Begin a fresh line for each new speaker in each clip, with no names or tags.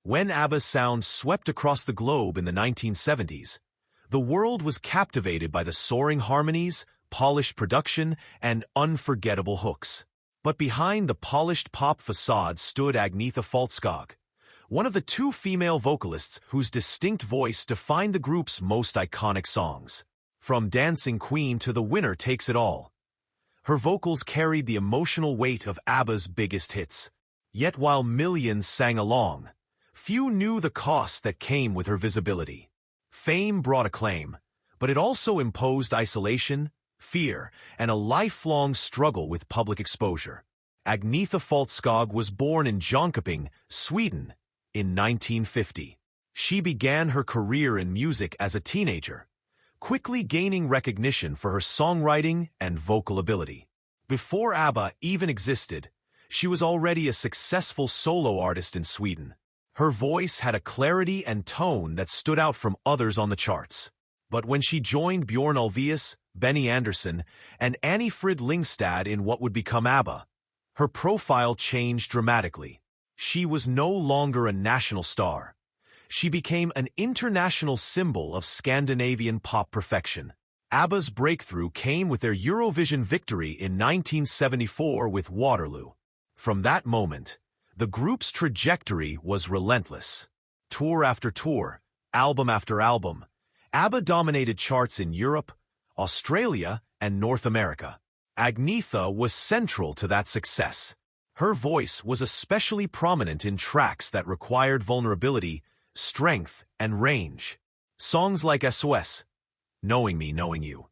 When ABBA's sound swept across the globe in the 1970s, the world was captivated by the soaring harmonies, polished production, and unforgettable hooks. But behind the polished pop facade stood Agnetha Faltskog, one of the two female vocalists whose distinct voice defined the group's most iconic songs. From Dancing Queen to The Winner Takes It All, her vocals carried the emotional weight of ABBA's biggest hits. Yet while millions sang along, few knew the cost that came with her visibility. Fame brought acclaim, but it also imposed isolation, fear, and a lifelong struggle with public exposure. Agnetha Faltskog was born in Jönköping, Sweden, in 1950. She began her career in music as a teenager, quickly gaining recognition for her songwriting and vocal ability. Before ABBA even existed, she was already a successful solo artist in Sweden. Her voice had a clarity and tone that stood out from others on the charts. But when she joined Björn Ulvaeus, Benny Andersson, and Annie Frid Lyngstad in what would become ABBA, her profile changed dramatically. She was no longer a national star. She became an international symbol of Scandinavian pop perfection. ABBA's breakthrough came with their Eurovision victory in 1974 with Waterloo. From that moment, the group's trajectory was relentless. Tour after tour, album after album, ABBA dominated charts in Europe, Australia, and North America. Agnetha was central to that success. Her voice was especially prominent in tracks that required vulnerability, strength, and range. Songs like SOS, Knowing Me, Knowing You,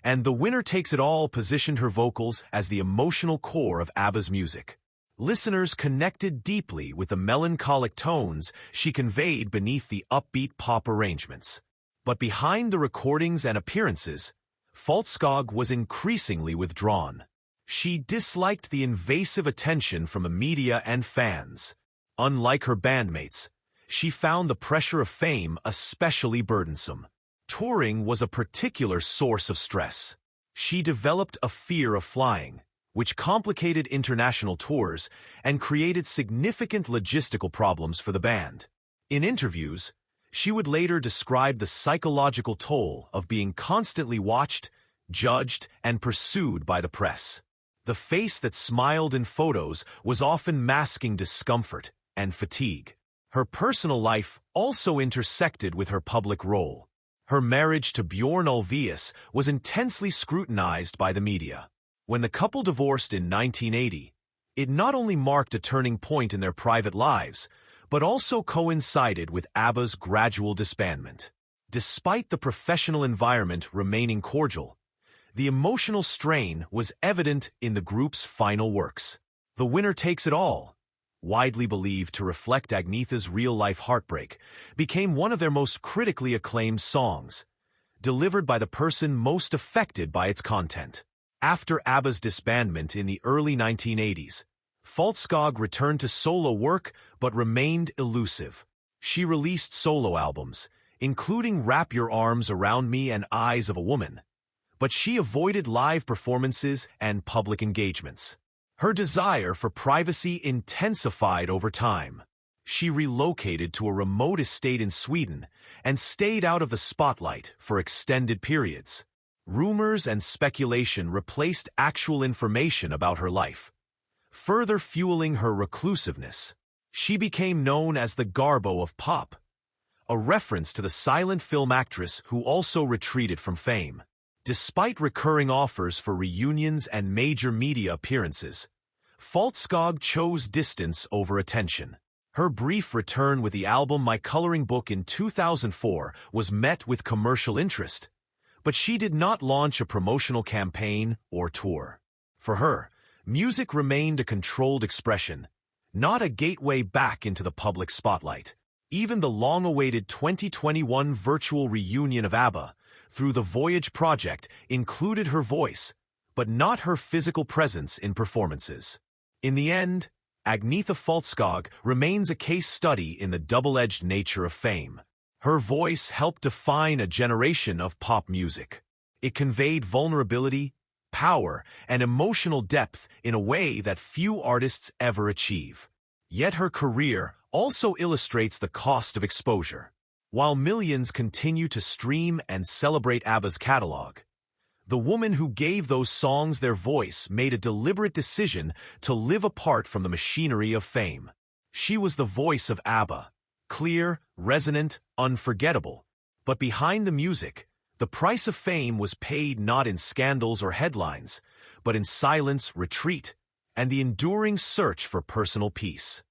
and The Winner Takes It All positioned her vocals as the emotional core of ABBA's music. Listeners connected deeply with the melancholic tones she conveyed beneath the upbeat pop arrangements. But behind the recordings and appearances, Faltskog was increasingly withdrawn. She disliked the invasive attention from the media and fans. Unlike her bandmates, she found the pressure of fame especially burdensome. Touring was a particular source of stress. She developed a fear of flying, which complicated international tours and created significant logistical problems for the band. In interviews, she would later describe the psychological toll of being constantly watched, judged, and pursued by the press. The face that smiled in photos was often masking discomfort and fatigue. Her personal life also intersected with her public role. Her marriage to Björn Ulvaeus was intensely scrutinized by the media. When the couple divorced in 1980, it not only marked a turning point in their private lives, but also coincided with ABBA's gradual disbandment. Despite the professional environment remaining cordial, the emotional strain was evident in the group's final works. The Winner Takes It All, widely believed to reflect Agnetha's real-life heartbreak, became one of their most critically acclaimed songs, delivered by the person most affected by its content. After ABBA's disbandment in the early 1980s, Faltskog returned to solo work but remained elusive. She released solo albums, including Wrap Your Arms Around Me and Eyes of a Woman, but she avoided live performances and public engagements. Her desire for privacy intensified over time. She relocated to a remote estate in Sweden and stayed out of the spotlight for extended periods. Rumors and speculation replaced actual information about her life, further fueling her reclusiveness. She became known as the Garbo of pop, a reference to the silent film actress who also retreated from fame. Despite recurring offers for reunions and major media appearances, Faltskog chose distance over attention. Her brief return with the album My Coloring Book in 2004 was met with commercial interest, but she did not launch a promotional campaign or tour. For her, music remained a controlled expression, not a gateway back into the public spotlight. Even the long-awaited 2021 virtual reunion of ABBA, through the Voyage project, included her voice, but not her physical presence in performances. In the end, Agnetha Faltskog remains a case study in the double-edged nature of fame. Her voice helped define a generation of pop music. It conveyed vulnerability, power, and emotional depth in a way that few artists ever achieve. Yet her career also illustrates the cost of exposure. While millions continue to stream and celebrate ABBA's catalog, the woman who gave those songs their voice made a deliberate decision to live apart from the machinery of fame. She was the voice of ABBA, clear, resonant, unforgettable. But behind the music, the price of fame was paid not in scandals or headlines, but in silence, retreat, and the enduring search for personal peace.